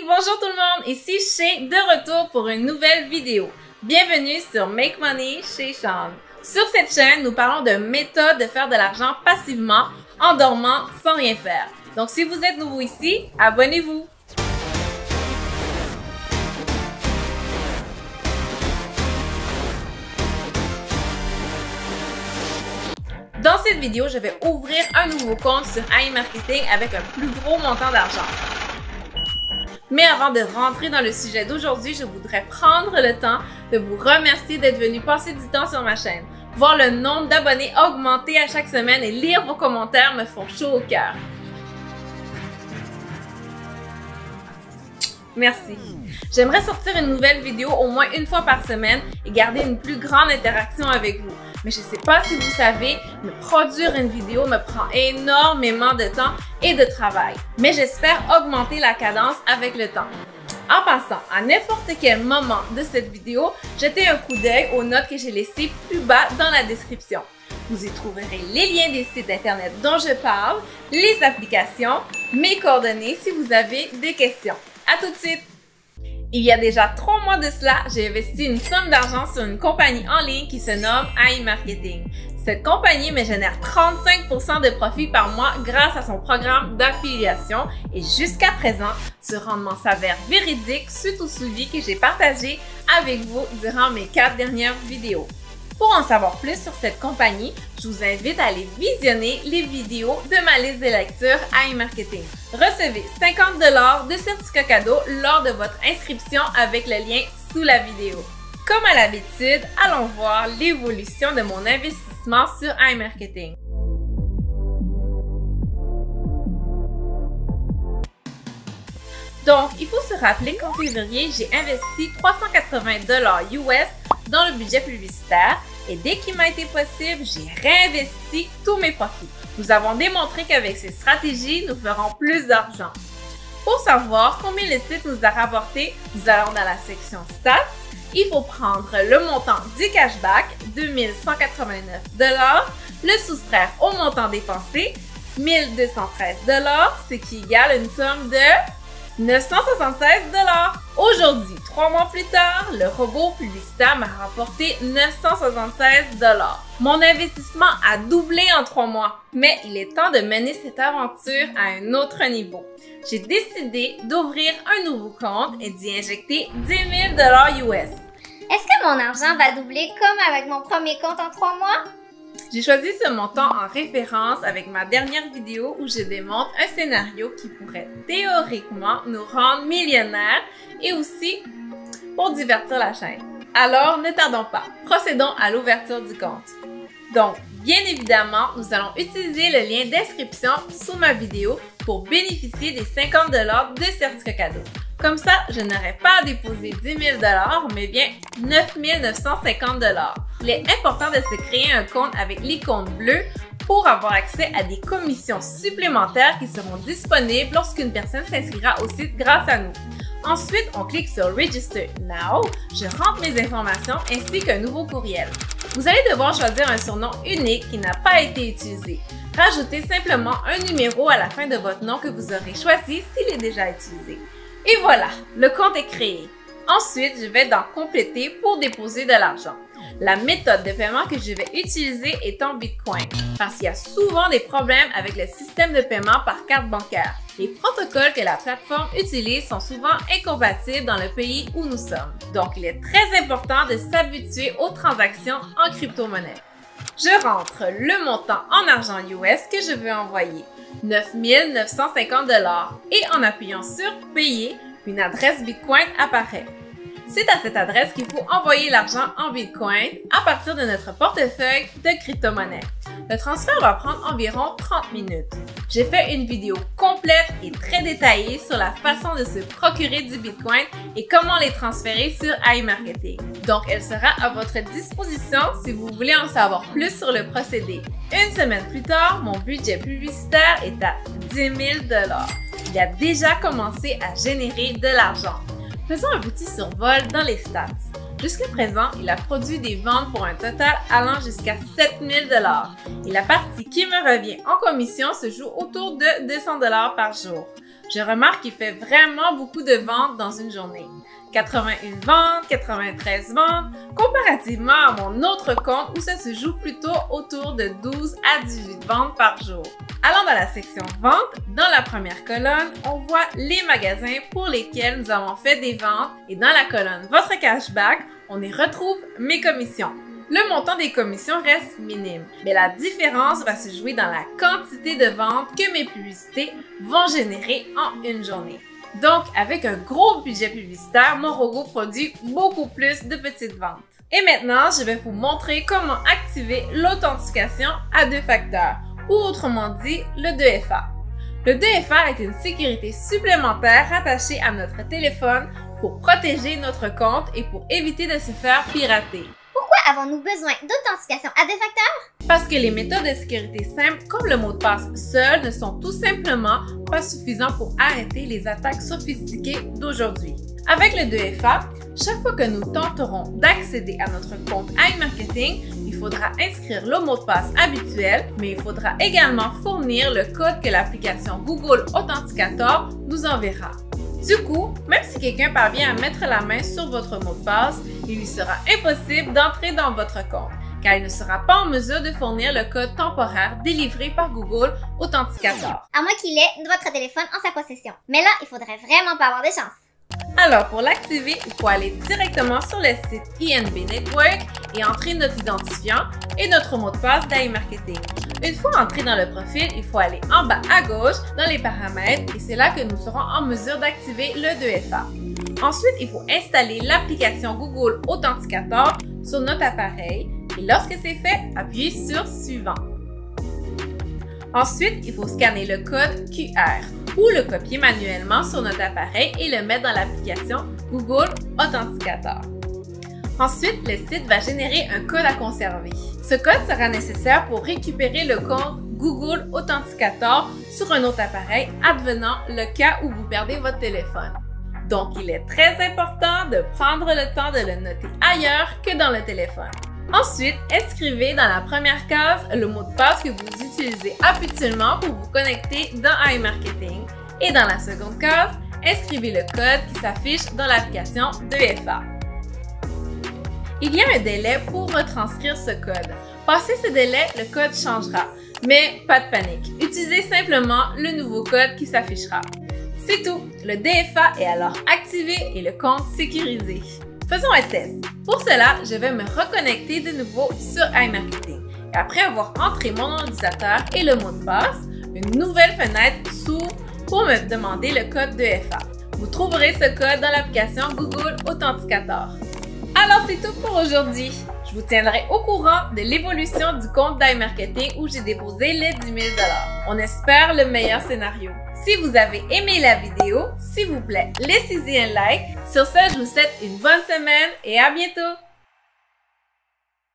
bonjour tout le monde, ici Shay de retour pour une nouvelle vidéo. Bienvenue sur Make Money chez Sean. Sur cette chaîne, nous parlons de méthodes de faire de l'argent passivement en dormant sans rien faire. Donc si vous êtes nouveau ici, abonnez-vous. Dans cette vidéo, je vais ouvrir un nouveau compte sur iMarketing avec un plus gros montant d'argent. Mais avant de rentrer dans le sujet d'aujourd'hui, je voudrais prendre le temps de vous remercier d'être venu passer du temps sur ma chaîne. Voir le nombre d'abonnés augmenter à chaque semaine et lire vos commentaires me font chaud au cœur. Merci. J'aimerais sortir une nouvelle vidéo au moins une fois par semaine et garder une plus grande interaction avec vous. Mais je ne sais pas si vous savez, mais produire une vidéo me prend énormément de temps et de travail. Mais j'espère augmenter la cadence avec le temps. En passant, à n'importe quel moment de cette vidéo, jetez un coup d'œil aux notes que j'ai laissées plus bas dans la description. Vous y trouverez les liens des sites internet dont je parle, les applications, mes coordonnées si vous avez des questions. À tout de suite! Il y a déjà 3 mois de cela, j'ai investi une somme d'argent sur une compagnie en ligne qui se nomme iMarketing. Cette compagnie me génère 35% de profit par mois grâce à son programme d'affiliation et jusqu'à présent, ce rendement s'avère véridique suite au suivi que j'ai partagé avec vous durant mes 4 dernières vidéos. Pour en savoir plus sur cette compagnie, je vous invite à aller visionner les vidéos de ma liste de lecture iMarketing. Recevez 50 $ de certificats cadeaux lors de votre inscription avec le lien sous la vidéo. Comme à l'habitude, allons voir l'évolution de mon investissement sur iMarketing. Donc, il faut se rappeler qu'en février, j'ai investi 380 $ US dans le budget publicitaire et dès qu'il m'a été possible, j'ai réinvesti tous mes profits. Nous avons démontré qu'avec ces stratégies, nous ferons plus d'argent. Pour savoir combien le site nous a rapporté, nous allons dans la section Stats. Il faut prendre le montant du cashback, 2189 $, le soustraire au montant dépensé, 1213 $, ce qui égale une somme de 976 $. Aujourd'hui, 3 mois plus tard, le robot publicitaire m'a rapporté 976 $. Mon investissement a doublé en 3 mois, mais il est temps de mener cette aventure à un autre niveau. J'ai décidé d'ouvrir un nouveau compte et d'y injecter 10 000 $ US. Est-ce que mon argent va doubler comme avec mon premier compte en 3 mois? J'ai choisi ce montant en référence avec ma dernière vidéo où je démontre un scénario qui pourrait théoriquement nous rendre millionnaires et aussi pour divertir la chaîne. Alors, ne tardons pas, procédons à l'ouverture du compte. Donc, bien évidemment, nous allons utiliser le lien d'inscription sous ma vidéo pour bénéficier des 50 $ de certificats cadeaux. Comme ça, je n'aurai pas à déposer 10 000 $, mais bien 9 950 $. Il est important de se créer un compte avec l'icône bleue pour avoir accès à des commissions supplémentaires qui seront disponibles lorsqu'une personne s'inscrira au site grâce à nous. Ensuite, on clique sur Register Now, je rentre mes informations ainsi qu'un nouveau courriel. Vous allez devoir choisir un surnom unique qui n'a pas été utilisé. Rajoutez simplement un numéro à la fin de votre nom que vous aurez choisi s'il est déjà utilisé. Et voilà, le compte est créé. Ensuite, je vais dans Compléter pour déposer de l'argent. La méthode de paiement que je vais utiliser est en Bitcoin parce qu'il y a souvent des problèmes avec le système de paiement par carte bancaire. Les protocoles que la plateforme utilise sont souvent incompatibles dans le pays où nous sommes. Donc, il est très important de s'habituer aux transactions en crypto-monnaie. Je rentre le montant en argent US que je veux envoyer, 9 950 $, et en appuyant sur Payer, une adresse Bitcoin apparaît. C'est à cette adresse qu'il faut envoyer l'argent en Bitcoin à partir de notre portefeuille de crypto-monnaie. Le transfert va prendre environ 30 minutes. J'ai fait une vidéo complète et très détaillée sur la façon de se procurer du Bitcoin et comment les transférer sur iMarketing. Donc, elle sera à votre disposition si vous voulez en savoir plus sur le procédé. Une semaine plus tard, mon budget publicitaire est à 10 000 $. Il a déjà commencé à générer de l'argent. Faisons un petit survol dans les stats. Jusqu'à présent, il a produit des ventes pour un total allant jusqu'à 7 000 $. Et la partie qui me revient en commission se joue autour de 200 $ par jour. Je remarque qu'il fait vraiment beaucoup de ventes dans une journée. 81 ventes, 93 ventes, comparativement à mon autre compte où ça se joue plutôt autour de 12 à 18 ventes par jour. Allons dans la section vente. Dans la première colonne, on voit les magasins pour lesquels nous avons fait des ventes et dans la colonne votre cashback, on y retrouve mes commissions. Le montant des commissions reste minime, mais la différence va se jouer dans la quantité de ventes que mes publicités vont générer en une journée. Donc, avec un gros budget publicitaire, Morogo produit beaucoup plus de petites ventes. Et maintenant, je vais vous montrer comment activer l'authentification à 2 facteurs, ou autrement dit, le 2FA. Le 2FA est une sécurité supplémentaire rattachée à notre téléphone pour protéger notre compte et pour éviter de se faire pirater. Pourquoi avons-nous besoin d'authentification à 2 facteurs? Parce que les méthodes de sécurité simples, comme le mot de passe seul, ne sont tout simplement pas suffisants pour arrêter les attaques sophistiquées d'aujourd'hui. Avec le 2FA, chaque fois que nous tenterons d'accéder à notre compte iMarketing, il faudra inscrire le mot de passe habituel, mais il faudra également fournir le code que l'application Google Authenticator nous enverra. Du coup, même si quelqu'un parvient à mettre la main sur votre mot de passe, il lui sera impossible d'entrer dans votre compte, car il ne sera pas en mesure de fournir le code temporaire délivré par Google Authenticator. À moins qu'il ait votre téléphone en sa possession. Mais là, il faudrait vraiment pas avoir de chance. Alors, pour l'activer, il faut aller directement sur le site INB Network et entrer notre identifiant et notre mot de passe d'iMarketing. Une fois entré dans le profil, il faut aller en bas à gauche dans les paramètres et c'est là que nous serons en mesure d'activer le 2FA. Ensuite, il faut installer l'application Google Authenticator sur notre appareil et lorsque c'est fait, appuyez sur Suivant. Ensuite, il faut scanner le code QR ou le copier manuellement sur notre appareil et le mettre dans l'application Google Authenticator. Ensuite, le site va générer un code à conserver. Ce code sera nécessaire pour récupérer le compte Google Authenticator sur un autre appareil, advenant le cas où vous perdez votre téléphone. Donc, il est très important de prendre le temps de le noter ailleurs que dans le téléphone. Ensuite, inscrivez dans la première case le mot de passe que vous utilisez habituellement pour vous connecter dans iMarketing et dans la seconde case, inscrivez le code qui s'affiche dans l'application 2FA. Il y a un délai pour retranscrire ce code. Passé ce délai, le code changera. Mais pas de panique, utilisez simplement le nouveau code qui s'affichera. C'est tout, le 2FA est alors activé et le compte sécurisé. Faisons un test. Pour cela, je vais me reconnecter de nouveau sur iMarketing. Et après avoir entré mon nom d'utilisateur et le mot de passe, une nouvelle fenêtre s'ouvre pour me demander le code 2FA. Vous trouverez ce code dans l'application Google Authenticator. Alors c'est tout pour aujourd'hui. Je vous tiendrai au courant de l'évolution du compte d'iMarketing où j'ai déposé les 10 000 $. On espère le meilleur scénario. Si vous avez aimé la vidéo, s'il vous plaît, laissez-y un like. Sur ce, je vous souhaite une bonne semaine et à bientôt!